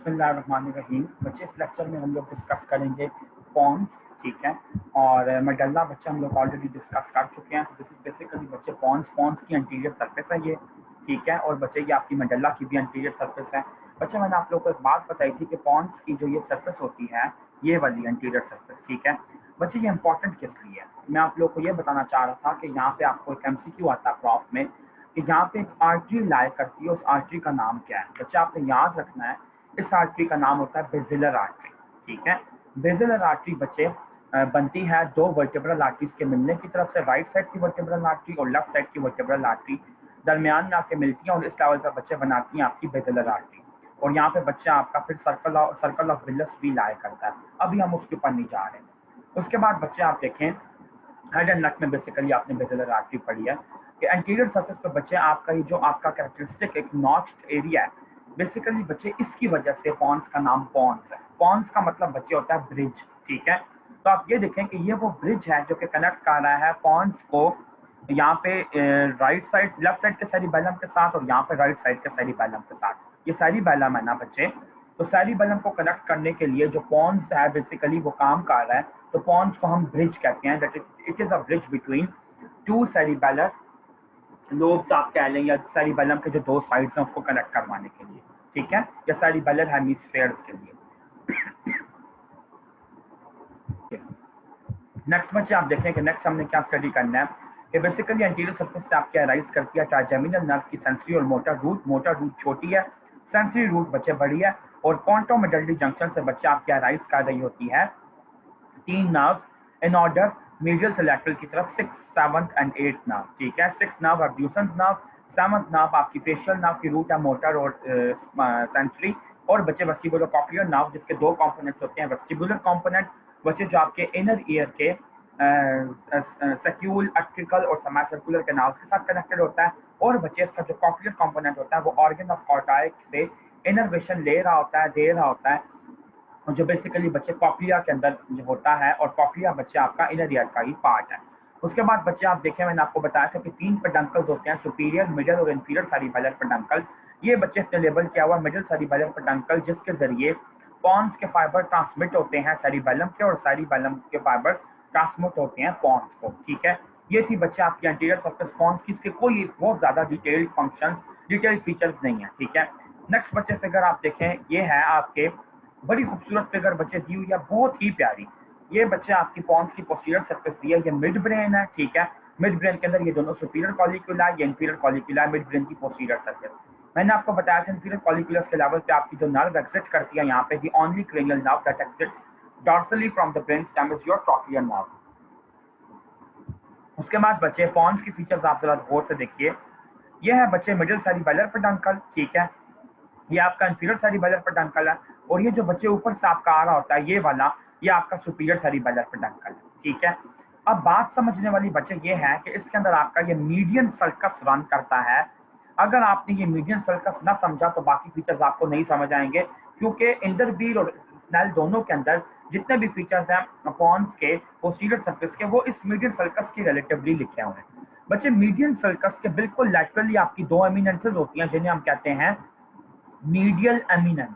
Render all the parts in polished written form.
बिस्मिल्लाहिर्रहमानिर्रहीम। बच्चे, इस लेक्चर में हम लोग डिस्कस करेंगे पॉन्स, ठीक है। और मेडल्ला बच्चे हम लोग ऑलरेडी डिस्कस कर चुके हैं। दिस इज बेसिकली बच्चे पॉन्स की एंटीरियर सरफेस है ये, ठीक है। और बच्चे ये आपकी मेडल्ला की भी एंटीरियर सरफेस है। बच्चे, मैंने आप लोगों को एक बात बताई थी कि पॉन्स की जो ये सरफेस होती है, ये वाली एंटीरियर सरफेस, ठीक है। बच्चे, ये इंपॉर्टेंट किस लिए है, मैं आप लोग को ये बताना चाह रहा था कि यहाँ पे आपको एक MCQ आता है प्रॉफ में कि यहाँ पे एक आर्टरी लाया करती है, उस आर्टरी का नाम क्या है। बच्चे, आपने याद रखना है, इस आर्टरी का नाम होता है बेसिलर आर्टरी, ठीक है। बेसिलर आर्टरी बच्चे बनती है दो वर्टेब्रल आर्टरीज के मिलने की तरफ से, राइट साइड की वर्टेब्रल आर्टरी और लेफ्ट साइड की वर्टेब्रल आर्टरी दरमियान में आके मिलती है और इस लेवल पर बच्चे बनाती हैं आपकी बेसिलर आर्टरी। और यहाँ पे बच्चा आपका फिर सर्कल ऑफ विलियस भी लाया करता है। अभी हम उसके ऊपर नहीं जा रहे हैं। उसके बाद बच्चे आप देखें, हेड एंड नेक में बेसिकली आपने बेसिलर आर्टरी पढ़ी है कि एंटीरियर सरफेस पर बच्चे आपका ये जो आपका कैरेक्टरिस्टिक एक नॉच्ड एरिया है, बेसिकली बच्चे इसकी वजह से पॉन्स का नाम पॉन्स है। पॉन्स का मतलब बच्चे होता है ब्रिज, ठीक है। तो आप ये देखें कि ये वो ब्रिज है जो कि कनेक्ट कर रहा है पॉन्स को यहाँ पे राइट साइड, लेफ्ट साइड के सेरिबेलम के साथ और यहाँ पे राइट साइड के सेरिबेलम के साथ। ये सेरिबेलम है ना बच्चे, तो सेरिबेलम को कनेक्ट करने के लिए जो पॉन्स है बेसिकली वो काम कर रहा है। तो पॉन्स को हम ब्रिज कहते हैं, that it is a bridge between two cerebellar lobes आप कह लें, या सेरिबेलम के जो दो साइड्स हैं उसको कनेक्ट करवाने के लिए, ठीक है, या सेरिबेलर हेमिस्फीयर्स के लिए। नेक्स्ट बच्चे आप देखें कि नेक्स्ट हमने क्या स्टडी करना है कि बेसिकली एंटीरियर सरफेस से आपके अराइज करती है ट्राइजेमिनल नर्व की सेंसरी और मोटर रूट। मोटर रूट छोटी है, सेंसरी रूट बच्चे बड़ी है। और पोंटोमेडल्री जंक्शन से बच्चे आपके अराइज कर रही होती है तीन नर्व इन ऑर्डर मीडियल से लैटरल की तरफ, 6th, 7th and 8th nerve, ठीक है। 6th nerve abducens nerve, 7th nerve आपकी फेशियल नर्व की रूट है मोटर और सेंसरी। और बच्चे वेस्टिबुलर कॉक्लियर नर्व जिसके दो कंपोनेंट्स होते हैं, वेस्टिबुलर कंपोनेंट बच्चे जो आपके इनर ईयर के सेक्यूल, अट्रिकल और सेमी सर्कुलर कैनाल के साथ कनेक्टेड होता है। और बच्चे इसका जो कॉक्लियर कंपोनेंट होता है वो ऑर्गन ऑफ कॉर्टाइक से इनर्वेशन ले रहा होता है, दे रहा होता है, जो बेसिकली बच्चे कॉक्लिया के अंदर होता है। और कॉक्लिया बच्चे आपका इनर ईयर का ही पार्ट है। उसके बाद बच्चे आप देखें, मैंने आपको बताया था कि तीन पेडंकल्स होते हैं, सुपीरियर, मिडिल और इंफीरियर सेरिबेलर पेडंकल। ये बच्चे से लेबल किया हुआ मिडिल सेरिबेलर पेडंकल, जिसके जरिए पॉन्स के फाइबर ट्रांसमिट होते हैं सेरिबेलम के और सेरिबेलम के फाइबर ट्रांसमिट होते हैं पॉन्स को, ठीक है। ये थी बच्चे आपकी एंटीरियर सरफेस पॉन्स की। इसके कोई बहुत ज्यादा डिटेल्ड फंक्शन, डिटेल्ड फीचर्स नहीं है, ठीक है। नेक्स्ट बच्चे फिगर आप देखें, ये है आपके बड़ी खूबसूरत फिगर बच्चे दी हुई है, बहुत ही प्यारी। ये बच्चे आपकी पॉन्स की पोस्टीरियर सरफेस दी है, ये मिड ब्रेन है, ठीक है। मिड ब्रेन के अंदर ये दोनों सुपीरियर कॉलिक्यूला, ये इंफीरियर कॉलिक्यूला, मिड ब्रेन की पोस्टीरियर सरफेस। मैंने आपको बताया था इंफीरियर कॉलिक्यूलस के लेवल पे आपकी जो नर्व एग्जिट करती है यहाँ पे, the only cranial nerve that exits dorsally from the brain stem is your trochlear nerve. उसके बाद बच्चे पॉन्स की फीचर्स आप जरा गौर से देखिए। ये है बच्चे मिडिल सेरिबेलर पेडंकल, ठीक है। ये आपका इंफीरियर सेरिबेलर पेडंकल है। और ये जो बच्चे ऊपर से आपका आ रहा होता है ये वाला, ये आपका सुपीरियर सेरिबेलर पेडंकल है, ठीक है। अब बात समझने वाली बच्चे ये है कि इसके अंदर आपका ये मीडियन सल्कस रन करता है। अगर आपने ये मीडियन सल्कस ना समझा तो बाकी फीचर्स आपको नहीं समझ आएंगे, क्योंकि इंटरवील और स्नेल दोनों के अंदर जितने भी फीचर्स हैं पॉन्स के पोस्टीरियर सरफेस के, वो इस मीडियन सल्कस की रिलेटिवली लिखे हुए हैं। बच्चे, मीडियन सल्कस के बिल्कुल लैटरली आपकी दो एमिनेंसेस होती हैं जिन्हें हम कहते हैं मीडियल एमिनेंस,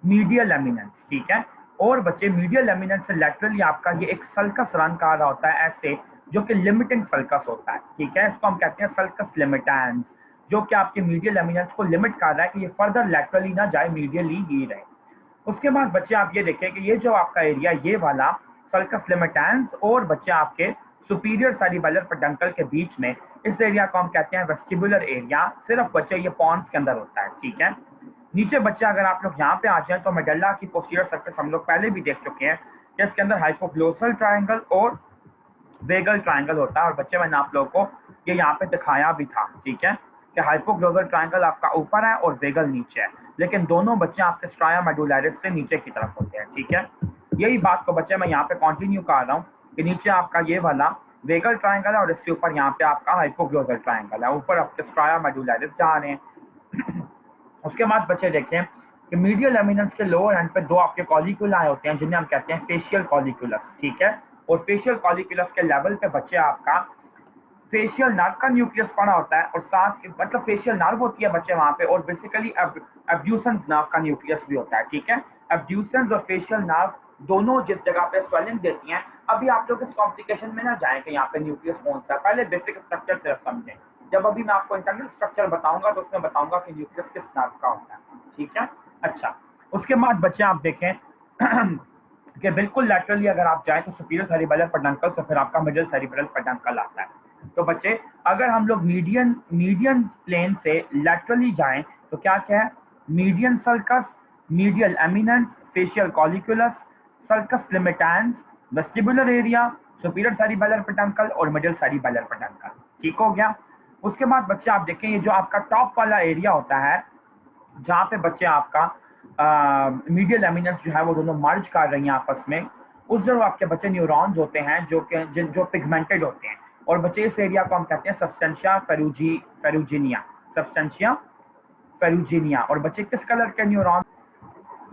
मीडियल एमिनेंस, ठीक है। और बच्चे मीडियल एमिनेंस से लैटरली आपका ये एक सल्कस रन कर रहा होता है ऐसे, जो कि लिमिटिंग सल्कस होता है, ठीक है। इसको हम कहते हैं सल्कस लिमिटेंस, जो कि आपके मीडियल एमिनेंस को लिमिट कर रहा है कि ये फर्दर लैटरली ना जाए, मीडियली ही रहे। उसके बाद बच्चे आप ये देखें कि ये जो आपका एरिया, ये वाला सल्कस लिमिटेंस और बच्चे आपके सुपीरियर सेरिबेलर पेडंकल के बीच में, इस एरिया को हम कहते हैं वेस्टिबुलर एरिया। सिर्फ बच्चे ये पॉन्स के अंदर होता है, ठीक है। नीचे बच्चे अगर आप लोग यहाँ पे आ जाए तो मेडल्ला की पोस्टीरियर सरफेस हम लोग पहले भी देख चुके हैं कि इसके अंदर हाइपोग्लोसल ट्रायंगल और वेगल ट्रायंगल होता है। और बच्चे, मैंने आप लोगों को ये यहाँ पे दिखाया भी था, ठीक है, कि हाइपोग्लोसल ट्रायंगल आपका ऊपर है और वेगल नीचे है, लेकिन दोनों बच्चे आपके स्ट्राया मेडुलरिस से नीचे की तरफ होते हैं, ठीक है। यही बात को बच्चे मैं यहाँ पे कंटिन्यू कर रहा हूँ कि नीचे आपका ये वाला वेगल ट्रायंगल है और इसके ऊपर यहाँ पे आपका हाइपोग्लोसल ट्रायंगल है, ऊपर आपके स्ट्राया मेडुलरिस जा रहे हैं। उसके बाद बच्चे देखें कि मीडियल एमिनेंस के लोअर एंड पे दो आपके कॉलिक्यूला होते हैं जिन्हें हम कहते हैं फेशियल कॉलिक्यूलस, ठीक है। और फेशियल कॉलिक्यूलस के लेवल पे बच्चे आपका फेशियल नर्व का न्यूक्लियस पड़ा होता है और साथ मतलब फेशियल नर्व होती है बच्चे वहां पे, और बेसिकली एब्ड्यूसेंस नर्व का न्यूक्लियस भी होता है, ठीक है। एब्ड्यूसेंस और फेशियल नर्व दोनों जिस जगह पे स्वेलिंग देती हैं। अभी आप लोग इस कॉम्प्लिकेशन में ना जाए कि यहाँ पे न्यूक्लियस कौन सा, पहले बेसिक स्ट्रक्चर सिर्फ समझें। जब अभी मैं आपको इंटरनल स्ट्रक्चर बताऊंगा तो उसमें बताऊंगा कि न्यूक्लियस किस नर्व का होता है, ठीक है। अच्छा, उसके बाद बच्चे आप देखें कि बिल्कुल लैटरली अगर आप जाएं तो सुपीरियर सेरिबेलर पेडंकल से फिर आपका मिडिल सेरिब्रल पेडंकल आता है। तो बच्चे अगर हम लोग मीडियन मीडियन प्लेन से लैटरली जाएं तो क्या क्या है, median sulcus, medial eminence, facial colliculus, sulcus limitans, vestibular area, superior cerebellar peduncle और मिडिल सेरिबेलर पेडंकल, ठीक हो गया। उसके बाद बच्चे आप देखें ये जो आपका टॉप वाला एरिया होता है जहाँ पे बच्चे आपका मीडियल एमिनेंस जो है वो दोनों मर्ज कर रही हैं आपस में, उस जो आपके बच्चे न्यूरॉन्स होते हैं जो पिगमेंटेड होते हैं, और बच्चे इस एरिया को हम कहते हैं सब्सटेंशिया फेरुजिनिया, सब्सटेंशिया फेरुजिनिया। और बच्चे किस कलर के न्यूरॉन,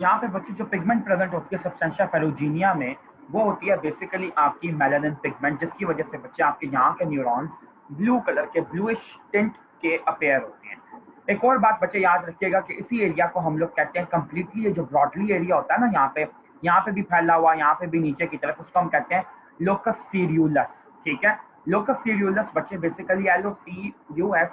यहाँ पे बच्चे जो पिगमेंट प्रेजेंट होती है सब्सटेंशिया फेरुजिनिया में, वो होती है बेसिकली आपकी मेलानिन पिगमेंट, जिसकी वजह से बच्चे आपके यहाँ के न्यूरॉन्स ब्लू कलर के, ब्लूइश टिंट के अपेयर होते हैं। एक और बात बच्चे याद रखिएगा कि इसी एरिया को हम लोग कहते हैं कंप्लीटली, ये जो ब्रॉडली एरिया होता है ना यहाँ पे भी फैला हुआ, यहाँ पे भी नीचे की तरफ, उसको हम कहते हैं लोकस सीरियुलस, ठीक है। लोकस सीरियुलस बच्चे बेसिकली LOCUS,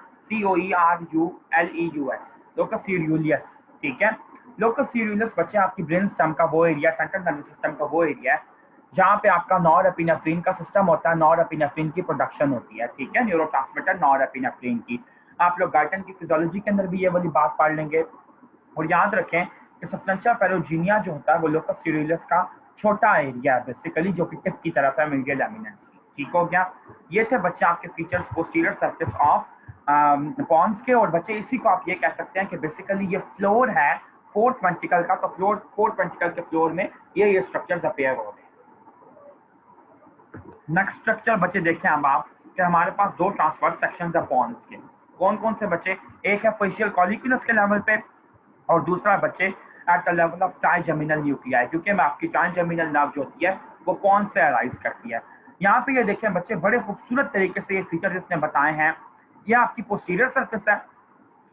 लोकस सीरियुलस, ठीक है। लोकस सीरियुलस बच्चे आपकी ब्रेन स्टेम का वो एरिया, सेंट्रल नर्वस सिस्टम का वो एरिया है जहाँ पे आपका नॉरएपिनेफ्रिन का सिस्टम होता है, नॉरएपिनेफ्रिन की प्रोडक्शन होती है, ठीक है, न्यूरोट्रांसमीटर नॉरएपिनेफ्रिन की। आप लोग गार्टन की फिजियोलॉजी के अंदर भी ये वाली बात पढ़ लेंगे। और याद रखें कि सब्सटेंशिया फेरुजिनिया जो होता है वो लोकस सीरियुलस का छोटा एरिया है बेसिकली, जो कि टिप की तरफ है मीडियल एमिनेंस की, ठीक हो गया। ये थे बच्चे आपके features posterior surface of pons के। और बच्चे इसी को आप ये कह सकते हैं कि बेसिकली ये फ्लोर है फोर्थ वेंट्रिकल का, तो फोर्थ वेंट्रिकल के फ्लोर में ये स्ट्रक्चर्स अपीयर हो रहे हैं। नेक्स्ट स्ट्रक्चर बच्चे देखें अब आप कि हमारे पास दो ट्रांसवर्स सेक्शंस है पॉन्स के। कौन कौन से बच्चे, एक है फेशियल कॉलिकुलस के लेवल पे और दूसरा बच्चे at the level of trigeminal nuclei, क्योंकि मैं आपकी ट्राइजेमिनल नर्व जो होती है वो पॉन्स से अराइज करती है। यहाँ पे ये देखें बच्चे बड़े खूबसूरत तरीके से ये फीचर इसने बताए हैं। ये आपकी पोस्टीरियर सरफेस है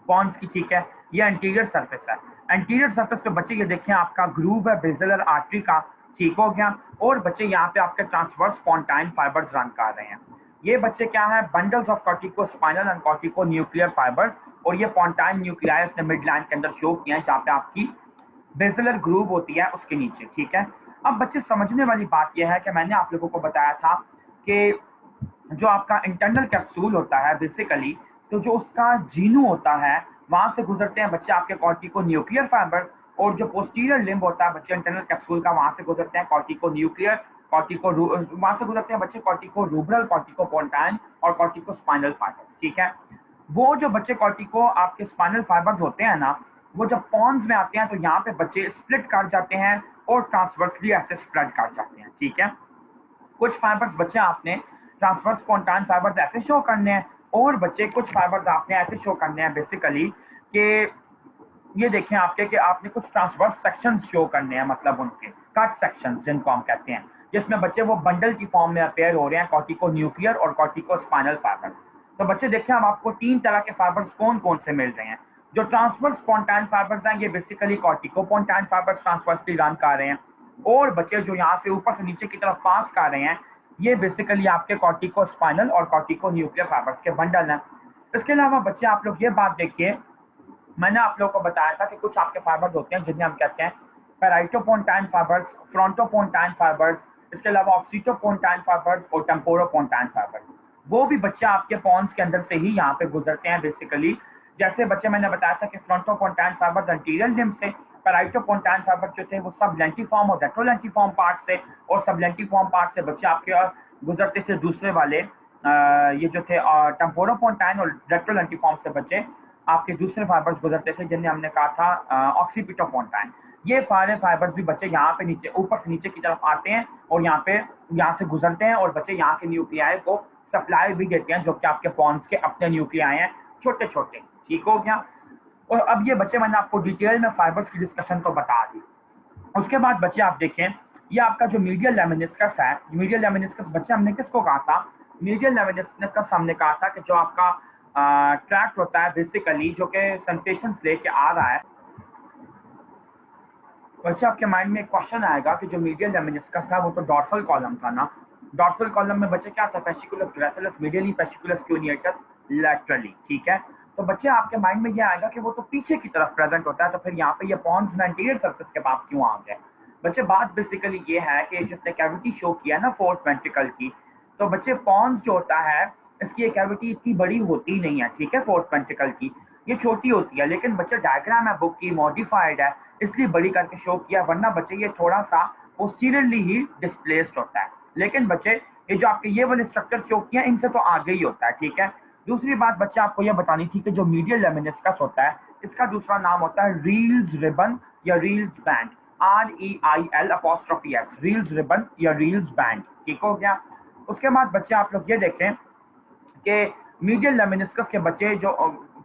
पॉन्स की, ठीक है, ये एंटीरियर सरफेस है। एंटीरियर सरफेस पे बच्चे ये देखें आपका ग्रूव है बेसिलर आर्टरी का, ठीक हो गया। और बच्चे यहाँ पे आपके ट्रांसवर्स स्पॉन्टाइन फाइबर्स रन कर रहे हैं। ये बच्चे क्या है, bundles of cortico spinal and cortico nuclear fibres, और ये स्पॉन्टाइन न्यूक्लियाई ने मिडलैंड के अंदर शो किया है जहाँ पे आपकी बेसिलर ग्रूव होती है उसके नीचे, ठीक है। अब बच्चे समझने वाली बात यह है कि मैंने आप लोगों को बताया था कि जो आपका इंटरनल कैप्सूल होता है बेसिकली, तो जो उसका जीनू होता है वहां से गुजरते हैं बच्चे आपके कॉर्टिको न्यूक्लियर फाइबर, और जो पोस्टीरियर लिम्ब होता है बच्चे इंटरनल कैप्सूल का, वहां से गुजरते हैं कॉर्टिको न्यूक्लियर, वहां से गुजरते हैं बच्चे कॉर्टिको रूब्रल, कॉर्टिको पोन्टाइन और कॉर्टिको स्पाइनल फाइबर, ठीक है। वो जो बच्चे कॉर्टिको आपके स्पाइनल फाइबर्स होते हैं ना, वो जब पॉन्स में आते हैं तो यहाँ पे बच्चे स्प्लिट कर जाते हैं और ट्रांसवर्सली ऐसे स्प्रेड कर जाते हैं, ठीक है। कुछ फाइबर्स बच्चे आपने ट्रांसवर्स स्पॉन्टाइन फाइबर्स ऐसे शो करने हैं, और बच्चे कुछ फाइबर्स आपने ऐसे शो करने हैं बेसिकली कि ये देखें आपके कि आपने कुछ ट्रांसवर्स सेक्शंस शो करने हैं, मतलब उनके कट सेक्शंस जिनको हम कहते हैं, जिसमें बच्चे वो बंडल की फॉर्म में अपेयर हो रहे हैं, कॉर्टिको न्यूक्लियर और कॉर्टिको स्पाइनल फाइबर। तो बच्चे देखें हम आपको तीन तरह के फाइबर्स कौन कौन से मिल रहे हैं। जो ट्रांसवर्स स्पॉन्टाइन फाइबर्स हैं ये basically cortico pontine fibres transversely run कर रहे हैं, और बच्चे जो यहाँ से ऊपर से नीचे की तरफ पास कर रहे हैं ये बेसिकली आपके कॉर्टिको स्पाइनल और कॉर्टिको न्यूक्लियर फाइबर्स के बंडल हैं। इसके अलावा बच्चे आप लोग ये बात देखिए, मैंने आप लोगों को बताया था कि कुछ आपके फाइबर्स होते हैं जिन्हें हम कहते हैं पेराइटोपोन्टाइन फाइबर्स, फ्रंटोपोन्टाइन फाइबर्स, इसके अलावा ऑक्सीटोपोन्टाइन फाइबर्स और टेम्पोरोपोन्टाइन फाइबर्स। वो भी बच्चे आपके पॉन्स के अंदर से ही यहाँ पे गुजरते हैं बेसिकली। जैसे बच्चे मैंने बताया था कि फ्रंटोपोन्टाइन फाइबर्स एंटीरियर लिम्ब से, पेराइटोपोन्टाइन फाइबर जो थे वो सब लेंटिफॉर्म और रेट्रोलेंटिफॉर्म पार्ट से, और सब लेंटिफॉर्म पार्ट से बच्चे आपके गुजरते थे दूसरे वाले ये जो थे टेम्पोरोपोन्टाइन और रेट्रोलेंटिफॉर्म से बच्चे आपके दूसरे फाइबर्स गुजरते थे जिन्हें हमने कहा था ऑक्सीपिटोपोन्टाइन। ये सारे फाइबर्स भी बच्चे यहाँ पे नीचे ऊपर से नीचे की तरफ आते हैं और यहाँ से गुजरते हैं, और बच्चे यहाँ के न्यूक्लियाई को सप्लाई भी देते हैं जो कि आपके पॉन्स के अपने न्यूक्लियाई हैं छोटे छोटे, ठीक हो गया। और अब ये बच्चे मैंने आपको डिटेल में फाइबर्स की डिस्कशन तो बता दी। उसके बाद बच्चे आप देखें ये आपका जो मीडियल लेमिनिस्कस है, मीडियल लेमिनिस्कस बच्चे हमने किसको कहा था, मीडियल लेमिनिस्कस का हमने कहा था कि जो आपका ट्रैक्ट होता है बेसिकली, जो कि सेंसेशन लेके आ रहा है। वैसे आपके माइंड में एक क्वेश्चन आएगा कि जो मीडियल लेमिनिस्कस था वो तो डॉर्सल कॉलम था ना। डॉर्सल कॉलम में बच्चे क्या था, फेसिकुलस ग्रेसिलस मीडियली, फेसिकुलस क्यूनिएटस लैटरली, ठीक है। तो बच्चे आपके माइंड में ये आएगा कि वो तो पीछे की तरफ प्रेजेंट होता है, तो फिर यहाँ पे ये पॉन्स में एंटीरियर सरफेस के पास क्यों आ गए। बच्चे बात बेसिकली ये है कि जिसने कैविटी शो किया ना फोर्थ वेंट्रिकल की, तो बच्चे पॉन्स जो होता है इसकी ये कैविटी इतनी बड़ी होती नहीं है, ठीक है, फोर्थ वेंट्रिकल की ये छोटी होती है, लेकिन बच्चे डायग्राम है बुक की मॉडिफाइड है इसलिए बड़ी करके शो किया, वरना बच्चे ये थोड़ा सा पोस्टीरियरली ही डिस्प्लेस्ड होता है। लेकिन बच्चे ये जो आपके ये वाले स्ट्रक्चर शो किया इनसे तो आगे ही होता है, ठीक है। दूसरी बात बच्चे आपको ये बतानी थी कि जो मीडियल लेमिनिस्कस होता है इसका दूसरा नाम होता है रील्स रिबन या reels band, REIL reels ribbon या रील्स बैंड, ठीक हो गया। उसके बाद बच्चे आप लोग ये देखें कि मीडियल लेमिनिस्कस के बच्चे जो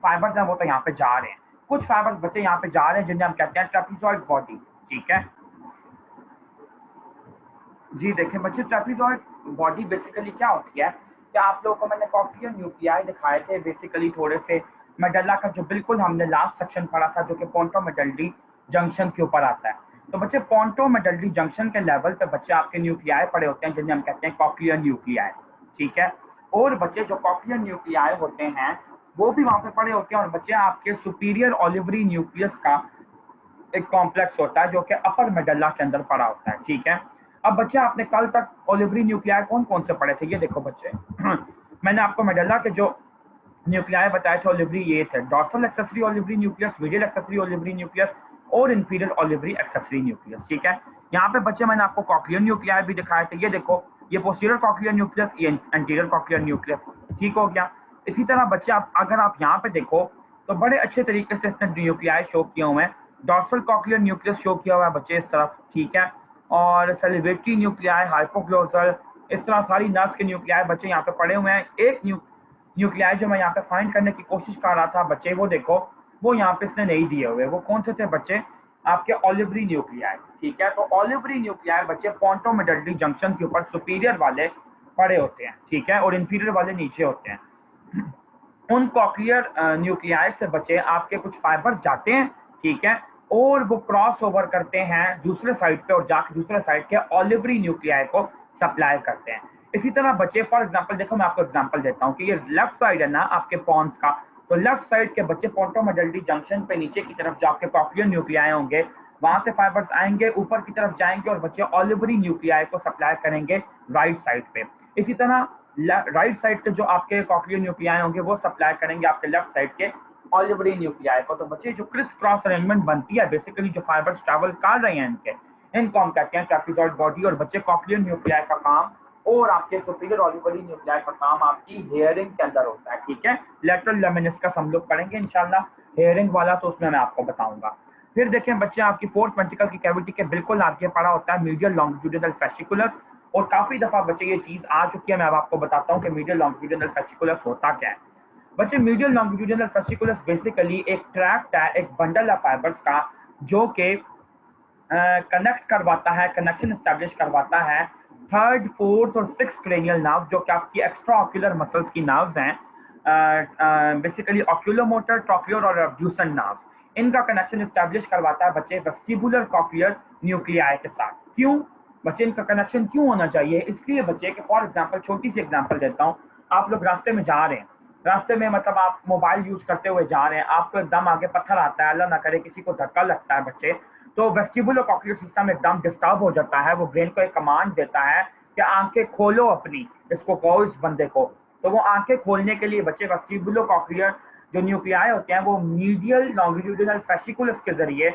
फाइबर्स हैं वो तो यहाँ पे जा रहे हैं, कुछ फाइबर्स बच्चे यहाँ पे जा रहे हैं जिन्हें हम कहते हैं ट्रेपेजॉइड बॉडी, ठीक है। जी देखें बच्चे, ट्रेपेजॉइड बॉडी बेसिकली क्या होती है कि आप लोगों को मैंने कॉक्लियर न्यूक्लियाई दिखाए थे बेसिकली थोड़े से मेडल्ला का, जो बिल्कुल हमने लास्ट सेक्शन पढ़ा था जो कि पोंटोमेडल्ली जंक्शन के ऊपर आता है। तो बच्चे पोंटोमेडल्ली जंक्शन के लेवल पे बच्चे आपके न्यूक्लियाई पड़े होते हैं जिन्हें हम कहते हैं कॉक्लियर न्यूक्लियाई, ठीक है। और बच्चे जो कॉक्लियर न्यूक्लियाई होते हैं वो भी वहां पे पड़े होते हैं, और बच्चे आपके सुपीरियर ओलिवरी न्यूक्लियस का एक कॉम्प्लेक्स होता है जो कि अपर मेडल्ला के अंदर पड़ा होता है, ठीक है। अब बच्चे आपने कल तक ओलिवरी न्यूक्लियाई कौन कौन से पढ़े थे, ये देखो बच्चे मैंने आपको मेडल्ला के जो न्यूक्लियाई बताए थे ओलिवरी ये थे, dorsal accessory olivary nucleus, medial accessory olivary nucleus और इंफीरियर ओलिवरी एक्सेसरी न्यूक्लियस, ठीक है। यहाँ पे बच्चे मैंने आपको कॉक्लियर न्यूक्लियाई भी दिखाए थे, ये देखो ये पोस्टीरियर कॉक्लियर न्यूक्लियस, ये एंटीरियर कॉक्लियर न्यूक्लियस, ठीक हो गया। इसी तरह बच्चे आप अगर आप यहाँ पे देखो तो बड़े अच्छे तरीके से इसने न्यूक्लियाई शो किए हुए हैं, डॉर्सल कॉक्लियर न्यूक्लियस शो किया हुआ है बच्चे इस तरफ, ठीक है। और सेलिब्रेटरी न्यूक्लियाई, हाइपोग्लोसल, इस तरह सारी नर्व्स के न्यूक्लियाई बच्चे यहाँ पे पड़े हुए हैं। एक न्यूक्लियाई जो मैं यहाँ पे फाइंड करने की कोशिश कर रहा था बच्चे, वो देखो वो यहाँ पे इसने नहीं दिए हुए, वो कौन से थे बच्चे, आपके ओलिवरी न्यूक्लियाई, ठीक है। तो ओलिवरी न्यूक्लियाई बच्चे पोंटोमेडल्ली जंक्शन के ऊपर सुपीरियर वाले पड़े होते हैं, ठीक है, और इंफीरियर वाले नीचे होते हैं। उन कॉक्लियर न्यूक्लियाई से बचे आपके कुछ फाइबर जाते हैं, ठीक है, और वो क्रॉस ओवर करते हैं दूसरे साइड पे और जाकर दूसरे साइड के ओलिवरी न्यूक्लियाई को सप्लाई करते हैं। इसी तरह बच्चे फॉर एग्जांपल देखो, मैं आपको एग्जांपल देता हूँ कि ये लेफ्ट साइड है ना आपके पॉन्स का, तो लेफ्ट साइड के बच्चे पोंटोमेडल्ली जंक्शन पे नीचे की तरफ जो आपके कॉक्लियर न्यूक्लियाई होंगे वहां से फाइबर्स आएंगे ऊपर की तरफ जाएंगे और बच्चे ओलिवरी न्यूक्लियाई को सप्लाई करेंगे राइट साइड पे। इसी तरह राइट साइड के जो आपके कॉक्लियर न्यूक्लियाई होंगे वो सप्लाई करेंगे आपके लेफ्ट साइड के ओलिवरी न्यूक्लियाई को। तो बच्चे जो क्रिस क्रॉस अरेंजमेंट बनती है बेसिकली जो फाइबर्स ट्रैवल कर रहे हैं इनको हम कहते हैं ट्रेपेजॉइड बॉडी। और बच्चे कॉक्लियर न्यूक्लियाई का काम और आपके सुपीरियर ओलिवरी न्यूक्लियाई का काम आपकी हेयरिंग के अंदर होता है, ठीक है। लेटरल लेमिनिस्कस हम लोग पढ़ेंगे इंशाल्लाह हेयरिंग वाला, तो उसमें मैं आपको बताऊंगा। फिर देखें बच्चे आपकी फोर्थ वेंट्रिकल की कैविटी के बिल्कुल आगे पड़ा होता है मीडियल लॉन्गिट्यूडिनल फेसिकुलस, और काफी दफा बच्चे ये चीज आ चुकी है, मैं अब आपको बताता हूँ कि मीडियल लॉन्गिट्यूडिनल फेसिकुलस होता क्या है। बच्चे मीडियल लॉन्गिट्यूडिनल फेसिकुलस बेसिकली एक ट्रैक्ट है, एक बंडल है फाइबर्स का जो कि कनेक्ट करवाता है, कनेक्शन स्टैब्लिश करवाता है थर्ड, फोर्थ और सिक्स क्रेनियल नर्व जो कि आपकी एक्स्ट्रा ऑक्यूलर मसल्स की नर्व्स हैं, बेसिकली ऑक्यूलोमोटर, ट्रॉक्लियर और अब्ड्यूसन नर्व, इनका कनेक्शन स्टैब्लिश करवाता है बच्चे वेस्टिबुलर कॉक्लियर न्यूक्लियाई के साथ। क्यों बच्चे इनका कनेक्शन क्यों होना चाहिए, इसलिए बच्चे कि फॉर एग्जांपल छोटी सी एग्जांपल देता हूँ, आप लोग रास्ते में जा रहे हैं, रास्ते में मतलब आप मोबाइल यूज करते हुए जा रहे हैं, आपको एकदम आगे पत्थर आता है, अल्लाह ना करे किसी को धक्का लगता है बच्चे, तो वेस्टिबुलर कॉक्लियर सिस्टम एकदम डिस्टर्ब हो जाता है, वो ब्रेन को एक कमांड देता है कि आंखें खोलो अपनी, इसको कहो इस बंदे को। तो वो आंखें खोलने के लिए बच्चे वेस्टिबुलर कॉक्लियर जो न्यूक्लियाई होते हैं वो मीडियल लॉन्गिट्यूडिनल फेसिकुलस के जरिए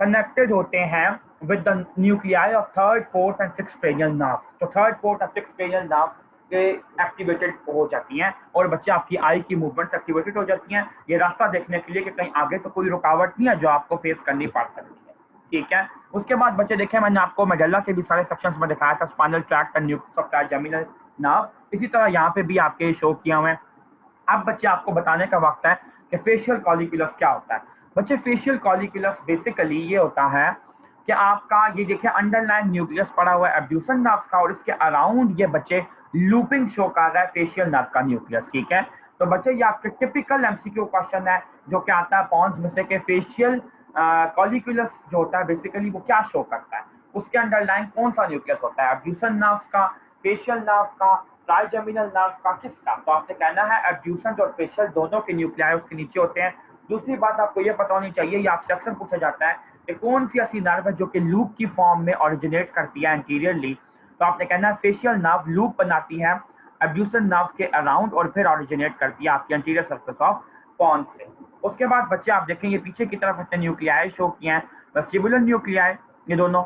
कनेक्टेड होते हैं with the nuclei of third, fourth and six cranial nerve. तो थर्ड, फोर्थ और सिक्स क्रेनियल नर्व के एक्टिवेटेड हो जाती हैं और बच्चे आपकी आई की मूवमेंट एक्टिवेटेड हो जाती हैं, ये रास्ता देखने के लिए कि कहीं आगे तो कोई रुकावट नहीं है जो आपको फेस करनी पड़ सकती है, ठीक है। उसके बाद बच्चे देखें मैंने आपको मेडल्ला के भी सारे सेक्शंस में दिखाया था, spinal tract and nucleus of trigeminal nerve, इसी तरह यहाँ पे भी आपके शो किया हुए हैं। अब बच्चे आपको बताने का वक्त है कि फेशियल कॉलिक्यूलस क्या होता है। बच्चे फेशियल कॉलिक्यूलस बेसिकली ये होता है कि आपका ये देखिए अंडरलाइन न्यूक्लियस पड़ा हुआ है एब्ड्यूसन नर्व का, और इसके अराउंड ये बच्चे लूपिंग शो कर रहा है फेशियल नर्व का न्यूक्लियस, ठीक है। तो बच्चे ये आपके टिपिकल एमसीक्यू क्वेश्चन है जो कि आता है पॉन्स में से के फेशियल कॉलिक्यूलस जो होता है बेसिकली वो क्या शो करता है, उसके अंडरलाइन कौन सा न्यूक्लियस होता है, एब्ड्यूसन नर्व का, फेशियल नर्व का, ट्राइजेमिनल नर्व का, किसका। तो आपने कहना है एब्ड्यूसन और फेशियल दोनों के न्यूक्लियाई उसके नीचे होते हैं। दूसरी बात आपको ये पता होनी चाहिए, ये आपसे अक्सर पूछा जाता है कि कौन सी ऐसी नर्व है जो कि लूप की फॉर्म में ओरिजिनेट करती है एंटीरियरली। तो आपने कहना है फेशियल नर्व लूप बनाती है एब्ड्यूसन नर्व के अराउंड और फिर ओरिजिनेट करती है आपकी एंटीरियर सर्फेस ऑफ पॉन्स से। उसके बाद बच्चे आप देखें ये पीछे की तरफ अपने न्यूक्लियाई शो किए हैं, वेस्टिबुलर न्यूक्लियाई ये दोनों,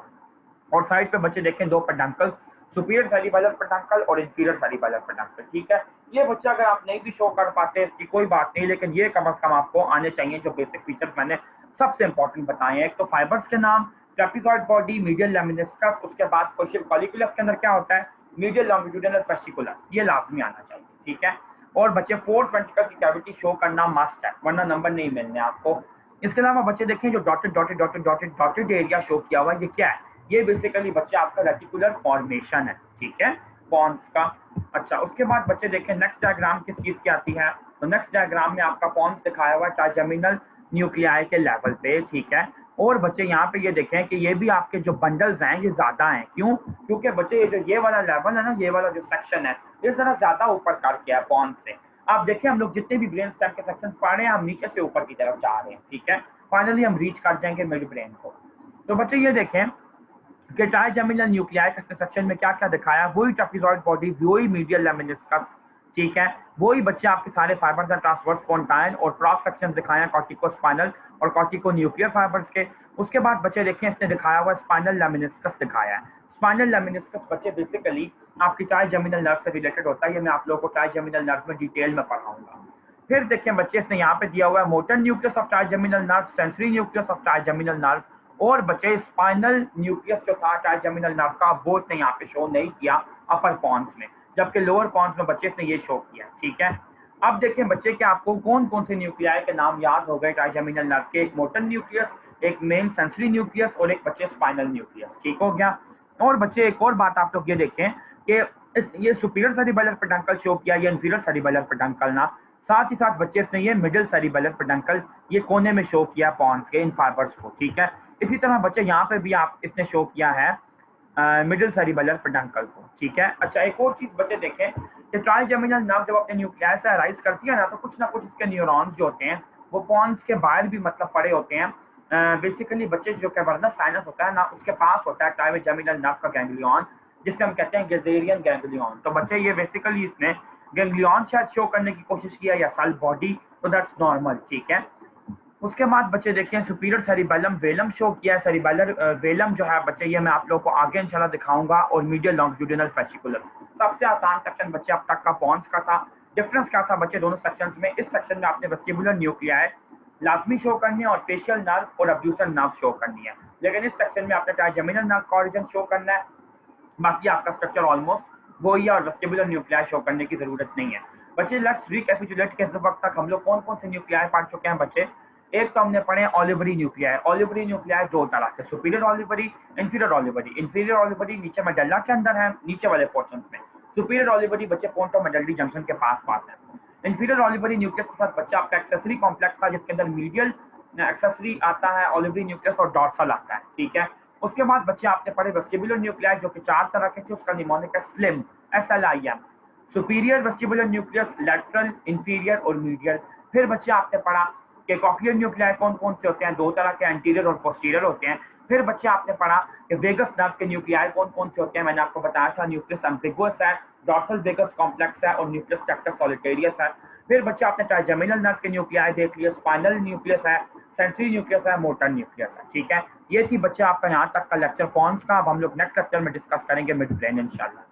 और साइड पे बच्चे देखें दो पेडंकल, सुपीरियर सेरिबैलर पेडंकल और इंफीरियर सेरिबैलर पेडंकल, ठीक है। ये बच्चे अगर आप नहीं भी शो कर पाते इसकी कोई बात नहीं, लेकिन ये कम अज कम आपको आने चाहिए जो बेसिक फीचर्स मैंने सबसे इंपॉर्टेंट बताए हैं। एक तो फाइबर्स के नाम, ट्रेपेजॉइड बॉडी, मीडियल लेमिनिस्कस, उसके बाद फेशियल कॉलिक्यूलस के अंदर क्या होता है, मीडियल लॉन्गिट्यूडिनल फेसिकुलस, ये लाजमी आना चाहिए, ठीक है। और बच्चे फोर्थ वेंट्रिकल की कैविटी शो करना मस्ट है वरना नंबर नहीं मिलने आपको। इसके अलावा बच्चे देखें जो dotted dotted dotted dotted dotted area show किया हुआ है ये क्या है, ये बेसिकली बच्चे आपका रेटिकुलर फॉर्मेशन है, ठीक है, पॉन्स का। अच्छा, उसके बाद बच्चे देखें नेक्स्ट डायग्राम किस चीज की आती है, तो नेक्स्ट डायग्राम में आपका पॉन्स दिखाया हुआ है ट्राइजेमिनल न्यूक्लियाई के लेवल पे, ठीक है। और बच्चे यहाँ पे ये देखें कि ये भी आपके जो बंडल्स हैं ये ज्यादा हैं, क्यों, क्योंकि बच्चे ये जो ये वाला लेवल है ना, ये वाला जो सेक्शन है ये जरा ज्यादा ऊपर करके है पॉन्स से। आप देखें हम लोग जितने भी ब्रेन स्टेम के सेक्शन पढ़ रहे हैं हम नीचे से ऊपर की तरफ जा रहे हैं, ठीक है, फाइनली हम रीच कर जाएंगे मिड ब्रेन को। तो बच्चे ये देखें कि ट्राइजेमिनल न्यूक्लियाई के सेक्शन में क्या क्या दिखाया, वही ट्रेपेजॉइड बॉडी, वही मीडियल लेमिनिस्कस, ठीक है, वही बच्चे आपके सारे फाइबर्स हैं ट्रांसवर्स पोंटाइन और क्रॉस सेक्शन दिखाए हैं कॉर्टिकोस्पाइनल और कॉर्टिको न्यूक्लियर फाइबर्स के। उसके बाद बच्चे देखें इसने दिखाया हुआ स्पाइनल लेमिनिस्कस दिखाया है। स्पाइनल लेमिनिस्कस बच्चे बेसिकली आपकी ट्राइजेमिनल नर्व से रिलेटेड होता है, ये मैं आप लोगों को ट्राइजेमिनल नर्व में डिटेल में पढ़ाऊंगा। फिर देखें बच्चे इसने यहाँ पे दिया हुआ है motor nucleus of trigeminal nerve, sensory nucleus of trigeminal nerve, और बच्चे स्पाइनल न्यूक्लियस जो था ट्राइजेमिनल नर्व का वो ने यहाँ पे शो नहीं किया अपर पॉन्स में, जबकि लोअर पॉन्स में बच्चे ने ये शो किया, ठीक है। अब देखें बच्चे कि आपको कौन कौन से न्यूक्लियाई के नाम याद हो गए ट्राइजेमिनल नर्व के, एक मोटर न्यूक्लियस, एक मेन सेंसरी न्यूक्लियस और एक बच्चे स्पाइनल न्यूक्लियस, ठीक हो गया। और बच्चे एक और बात आप लोग ये देखें कि ये सुपीरियर सेरिबैलर पेडंकल शो किया, ये इंफीरियर सेरिबैलर पेडंकल ना, साथ ही साथ बच्चे इसने ये मिडिल सेरिबैलर पेडंकल ये कोने में शो किया पॉन्स के इन फाइबर्स को, ठीक है। इसी तरह बच्चे यहाँ पे भी आप इसने शो किया है मिडिल सेरिबैलर पेडंकल को, ठीक है। अच्छा, एक और चीज बच्चे देखें कि ट्राइजेमिनल नर्व जब अपने न्यूक्लियाई से अराइज करती है ना कुछ इसके न्यूरॉन्स जो होते हैं वो पॉन्स के बाहर भी मतलब पड़े होते हैं। बेसिकली बच्चे जो कैवर्नस साइनस होता है ना उसके पास होता है ट्राइजेमिनल नर्व का गैंग्लियन जिसे हम कहते हैं गेजेरियन गैंग्लियन। तो बच्चे ये बेसिकली इसने गैंग्लियन शायद शो करने की कोशिश किया या सेल बॉडी, तो दैट्स नॉर्मल, ठीक है। उसके बाद बच्चे देखिए सुपीरियर सेरिबैलम वेलम शो किया है, सेरिबैलर वेलम जो है बच्चे ये मैं आप लोगों को आगे इंशाल्लाह दिखाऊंगा, और मीडियल लॉन्गिट्यूडिनल फेसिकुलर। सबसे आसान सेक्शन बच्चे अब तक का पॉन्स का था। डिफरेंस क्या था बच्चे दोनों सेक्शंस में, इस सेक्शन में आपने वेस्टिबुलर न्यूक्लियाई लाजमी शो करनी है और फेशियल नर्व और अब्ड्यूसन नर्व शो करनी है, लेकिन इस सेक्शन में आपने ट्राइजेमिनल नर्व का ऑरिजिन शो करना है, बाकी आपका स्ट्रक्चर ऑलमोस्ट वही है और वेस्टिबुलर न्यूक्लियाई शो करने की जरूरत नहीं है। बच्चे लेट्स रिकैपिचुलेट के वक्त तक हम लोग कौन कौन से न्यूक्लियाई पढ़ चुके हैं बच्चे। एक तो हमने पढ़े ऑलिवरी न्यूक्लियाई। ऑलिवरी न्यूक्लियाई दो तरह के, superior olivary, inferior olivary. Inferior olivary नीचे मेडल्ला के अंदर है, नीचे वाले पोर्शन में। सुपीरियर ऑलिवरी बच्चे पोंटो मेडल्ली जंक्शन के पास पास है। इंफीरियर ऑलिवरी न्यूक्लियस के साथ बच्चा आपका एक्सेसरी कॉम्प्लेक्स था जिसके अंदर मीडियल एक्सेसरी आता है ऑलिवरी न्यूक्लियस और डॉर्सल आता है, ठीक है। उसके बाद बच्चे आपने पढ़े वेस्टिबुलर न्यूक्लियाई जो कि चार तरह के थे, उसका निमोनिक है slim, SLIM। Superior vestibular nucleus, lateral, inferior और मीडियल। फिर बच्चे आपने पढ़ा कि कॉक्लियर न्यूक्लियाई कौन कौन से होते हैं, दो तरह के, एंटीरियर और पोस्टीरियर होते हैं। फिर बच्चे आपने पढ़ा कि वेगस नर्व के न्यूक्लियाई कौन कौन से होते हैं, मैंने आपको बताया था न्यूक्लियस एम्बिगुअस है, डॉर्सल वेगस कॉम्प्लेक्स है और न्यूक्लियस टेक्टस सॉलिटेरियस है। फिर बच्चे आपने ट्राइजेमिनल नर्व के न्यूक्लियाई देख लिया, स्पाइनल न्यूक्लियस है, सेंसरी न्यूक्लियस है, मोटर न्यूक्लियस है, ठीक है। ये थी बच्चे आपका यहाँ तक का लेक्चर पॉन्स का। अब हम लोग नेक्स्ट लेक्चर में डिस्कस करेंगे मिड ब्रेन इंशाल्लाह।